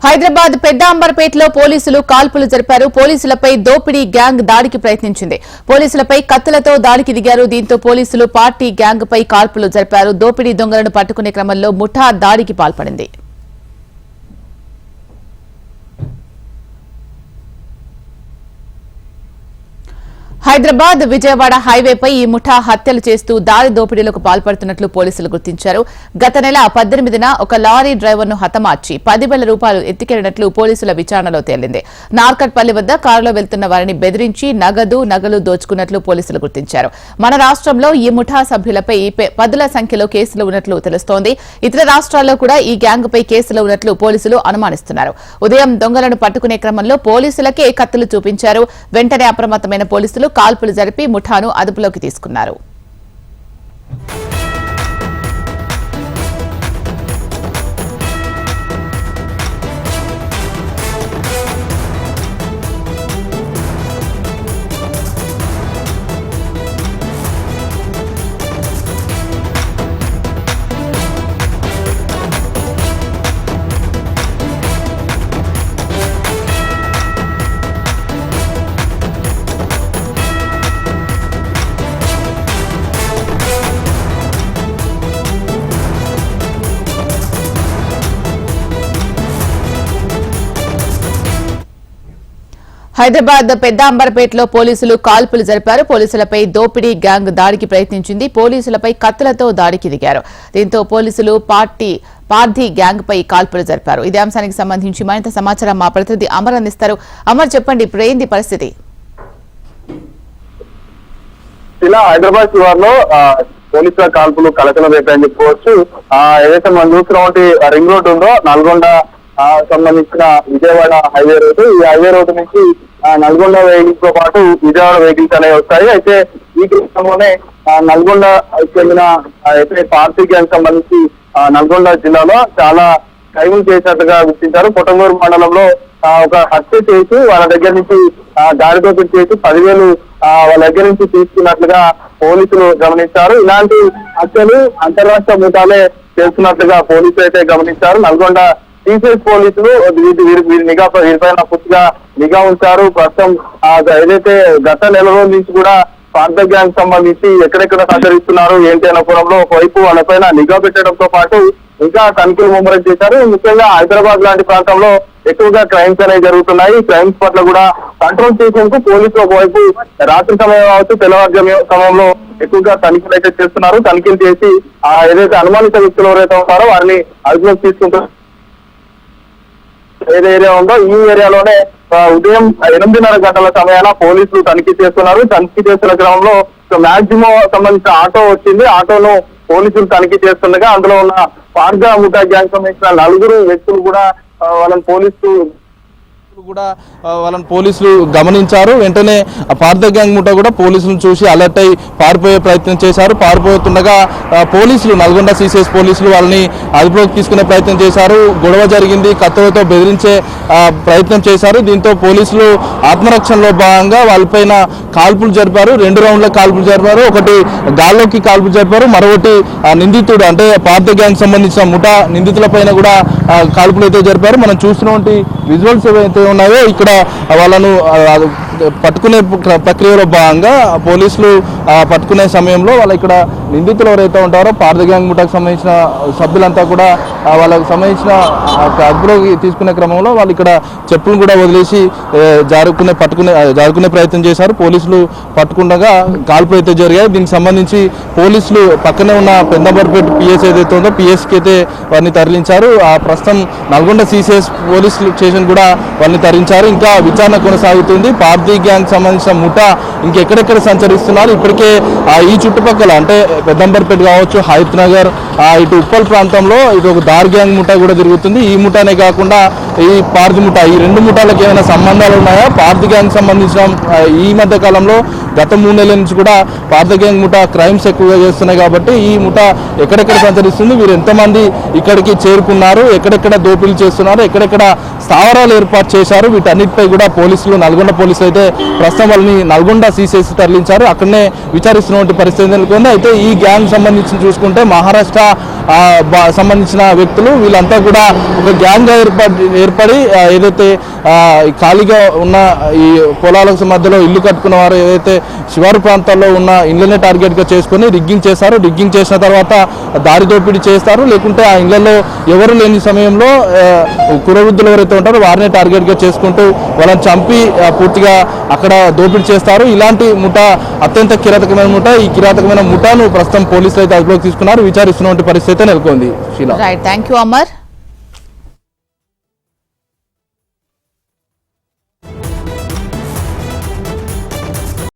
హైదరాబాద్ పెద్ద అంబర్పేటలో పోలీసులు కాల్పులు జరిపారు. పోలీసులపై దోపిడీ గ్యాంగ్ దాడికి ప్రయత్నించింది. పోలీసులపై కత్తులతో దాడికి దిగారు. దీంతో పోలీసులు పార్టీ గ్యాంగ్ పై కాల్పులు జరిపారు. దోపిడీ దొంగలను పట్టుకునే క్రమంలో ముఠా దాడికి పాల్పడింది. హైదరాబాద్ విజయవాడ హైవేపై ఈ ముఠా హత్యలు చేస్తూ దారి దోపిడీలకు పాల్పడుతున్నట్లు పోలీసులు గుర్తించారు. గత నెల 18న ఒక లారీ డ్రైవర్ను హతమార్చి 10,000 రూపాయలు ఎత్తుకెళ్లినట్లు పోలీసుల విచారణలో తేలింది. నార్కట్పల్లి వద్ద కారులో వెళ్తున్న వారిని బెదిరించి నగలు దోచుకున్నట్లు పోలీసులు గుర్తించారు. మన రాష్ట్రంలో ఈ ముఠా సభ్యులపై 10ల సంఖ్యలో కేసులు ఉన్నట్లు తెలుస్తోంది. ఇతర రాష్ట్రాల్లో కూడా ఈ గ్యాంగ్ పై కేసులు ఉన్నట్లు పోలీసులు అనుమానిస్తున్నారు. ఉదయం దొంగలను పట్టుకునే క్రమంలో పోలీసులకే కత్తులు చూపించారు. వెంటనే అప్రమత్తమైన పోలీసులు కాల్పులు జరిపి ముఠాను అదుపులోకి తీసుకున్నారు. హైదరాబాద్ పెద్ద అంబర్పేటలో పోలీసులు కాల్పులు జరిపారు. పోలీసులపై దోపిడీ గ్యాంగ్ దాడికి ప్రయత్నించింది. పోలీసులపై కత్తులతో దాడికి దిగారు. దీంతో పోలీసులు పార్థి గ్యాంగ్ పై కాల్పులు జరిపారు. ఇదే అంశానికి సంబంధించి మరింత సమాచారం మా ప్రతినిధి అమర్ అందిస్తారు. అమర్, చెప్పండి, ఇప్పుడు ఏంది పరిస్థితి? ఇలా హైదరాబాద్ శివార్లో పోలీసుల కాల్పులు కలకలం రేపాయని చెప్పుకోవచ్చు. ఏదైతే మనం చూస్తున్నటువంటి రింగ్ రోడ్ ఉందో నల్గొండ సంబంధించిన విజయవాడ హైవే రోడ్డు, ఈ హైవే రోడ్డు నుంచి నల్గొండ వెహికల్స్ తో పాటు విజయవాడ వెహికల్స్ అనేవి వస్తాయి. అయితే ఈ క్రమంలోనే నల్గొండ చెందిన అయితే పార్టీ గ్యాంగ్ సంబంధించి నల్గొండ జిల్లాలో చాలా క్రైమ్ చేసినట్టుగా గుర్తించారు. పొటంగూరు మండలంలో ఒక హత్య చేసి వాళ్ళ దగ్గర నుంచి దాడి దోపిడీ చేసి 10,000 వాళ్ళ దగ్గర నుంచి తీసుకున్నట్లుగా పోలీసులు గమనించారు. ఇలాంటి హత్యలు అంతర్రాష్ట్ర ముఠాలే చేస్తున్నట్లుగా పోలీసులు అయితే గమనించారు. నల్గొండ సిసిఎస్ పోలీసులు వీరిపైన పూర్తిగా నిఘా ఉంచారు. ప్రస్తుతం ఏదైతే గత నెల రోజుల నుంచి కూడా పార్థ గ్యాంగ్ సంబంధించి ఎక్కడెక్కడ సంచరిస్తున్నారు ఏంటి అన్న కోణంలో ఒకవైపు వాళ్ళపైన నిఘా పెట్టడంతో పాటు ఇంకా తనిఖీలు ముమ్మరం చేశారు. ముఖ్యంగా హైదరాబాద్ లాంటి ప్రాంతంలో ఎక్కువగా క్రైమ్స్ అనేవి జరుగుతున్నాయి. క్రైమ్స్ పట్ల కూడా కంట్రోల్ చేసేందుకు పోలీసులు ఒకవైపు రాత్రి సమయం కావచ్చు, తెల్లవారు సమయంలో ఎక్కువగా తనిఖీలు అయితే చేస్తున్నారు. తనిఖీలు చేసి ఏదైతే అనుమానిత వ్యక్తులు ఎవరైతే ఉన్నారో వారిని అదుపులోకి తీసుకుంటారు. ఏదే ఏరియా ఉందో ఈ ఏరియాలోనే ఉదయం 8:30 గంటల సమయాన పోలీసులు తనిఖీ చేస్తున్నారు. తనిఖీ చేస్తున్న క్రమంలో మ్యాక్సిమం సంబంధించిన ఆటో వచ్చింది. ఆటోను పోలీసులు తనిఖీ చేస్తుండగా అందులో ఉన్న పార్గా ముఠా గ్యాంగ్ సంబంధించిన 4 వ్యక్తులు కూడా వాళ్ళని పోలీసులు గమనించారు. వెంటనే పార్థ గ్యాంగ్ ముఠా కూడా పోలీసులను చూసి అలర్ట్ అయి పారిపోయే ప్రయత్నం చేశారు. పారిపోతుండగా పోలీసులు నల్గొండ సిసిఎస్ పోలీసులు వాళ్ళని అదుపులోకి తీసుకునే ప్రయత్నం చేశారు. గొడవ జరిగింది, కత్తులతో బెదిరించే ప్రయత్నం చేశారు. దీంతో పోలీసులు ఆత్మరక్షణలో భాగంగా వాళ్ళపైన కాల్పులు జరిపారు. 2 రౌండ్ల కాల్పులు జరిపారు. ఒకటి గాల్లోకి కాల్పులు జరిపారు, మరొకటి నిందితుడు అంటే పార్థ గ్యాంగ్ సంబంధించిన ముఠా నిందితుల పైన కూడా కాల్పులు అయితే జరిపారు. మనం చూస్తున్నటువంటి విజువల్స్ ఏవైతే ఉన్నాయో ఇక్కడ వాళ్ళను పట్టుకునే ప్రక్రియలో భాగంగా పోలీసులు పట్టుకునే సమయంలో వాళ్ళ ఇక్కడ నిందితులు ఎవరైతే ఉంటారో పార్థ గ్యాంగ్ ముఠాకు సంబంధించిన సభ్యులంతా కూడా వాళ్ళకి సంబంధించిన అదుపులోకి తీసుకునే క్రమంలో వాళ్ళు ఇక్కడ చెప్పులను కూడా వదిలేసి జారుకునే ప్రయత్నం చేశారు. పోలీసులు పట్టుకుండగా కాల్పులు అయితే జరిగాయి. దీనికి సంబంధించి పోలీసులు పక్కనే ఉన్న పెద్దంబర్పేట పిఎస్ ఏదైతే ఉందో పిఎస్కి అయితే వారిని తరలించారు. ప్రస్తుతం నల్గొండ సిసిఎస్ పోలీస్ స్టేషన్ కూడా వారిని తరలించారు. ఇంకా విచారణ కొనసాగుతుంది. పార్థ గ్యాంగ్ సంబంధించిన ముఠా ఇంకెక్కడెక్కడ సంచరిస్తున్నారు, ఇప్పటికే ఈ చుట్టుపక్కల అంటే పెద్దంబర్పేట కావచ్చు, హైత్ నగర్, ఇటు ఉప్పల్ ప్రాంతంలో ఇటు ఒక దార్ గ్యాంగ్ ముఠా కూడా తిరుగుతుంది. ఈ ముఠానే కాకుండా ఈ పార్థ ముఠా, ఈ 2 ముఠాలకు ఏమైనా సంబంధాలు ఉన్నాయా? పార్థ గ్యాంగ్ సంబంధించిన ఈ మధ్య కాలంలో గత 3 నెలల నుంచి కూడా పార్థ గ్యాంగ్ ముఠా క్రైమ్స్ ఎక్కువగా చేస్తున్నాయి. కాబట్టి ఈ ముఠా ఎక్కడెక్కడ సంచరిస్తుంది, వీరు ఎంతమంది ఇక్కడికి చేరుకున్నారు, ఎక్కడెక్కడ దోపిడీలు చేస్తున్నారు, ఎక్కడెక్కడ స్థావరాలు ఏర్పాటు చేశారు, వీటన్నిటిపై కూడా పోలీసులు నల్గొండ పోలీసులు అయితే ప్రస్తుతం వాళ్ళని నల్గొండ సీసేసి తరలించారు. అక్కడనే విచారిస్తున్నటువంటి పరిస్థితి నెలకొంది. అయితే ఈ గ్యాంగ్ సంబంధించి చూసుకుంటే మహారాష్ట్ర సంబంధించిన వ్యక్తులు వీళ్ళంతా కూడా ఒక గ్యాంగ్గా ఏర్పడి ఏదైతే ఖాళీగా ఉన్న ఈ పొలాలకు మధ్యలో ఇల్లు కట్టుకున్న వారు ఏదైతే శివారు ప్రాంతాల్లో ఉన్న ఇళ్లనే టార్గెట్గా చేసుకొని రిగ్గింగ్ చేస్తారు. రిగ్గింగ్ చేసిన తర్వాత దారి దోపిడీ చేస్తారు. లేకుంటే ఆ ఇళ్లలో ఎవరు లేని సమయంలో కురవృద్ధులు ఎవరైతే ఉంటారో వారిని టార్గెట్గా చేసుకుంటూ వాళ్ళని చంపి పూర్తిగా అక్కడ దోపిడీ చేస్తారు. ఇలాంటి ముఠా అత్యంత కిరాతకమైన ముఠా. ఈ కిరాతకమైన ముఠాను ప్రస్తుతం పోలీసులు అయితే అదుపులోకి తీసుకున్నారు. విచారిస్తున్నటువంటి పరిస్థితి నెలకొంది. Right, thank you Amar.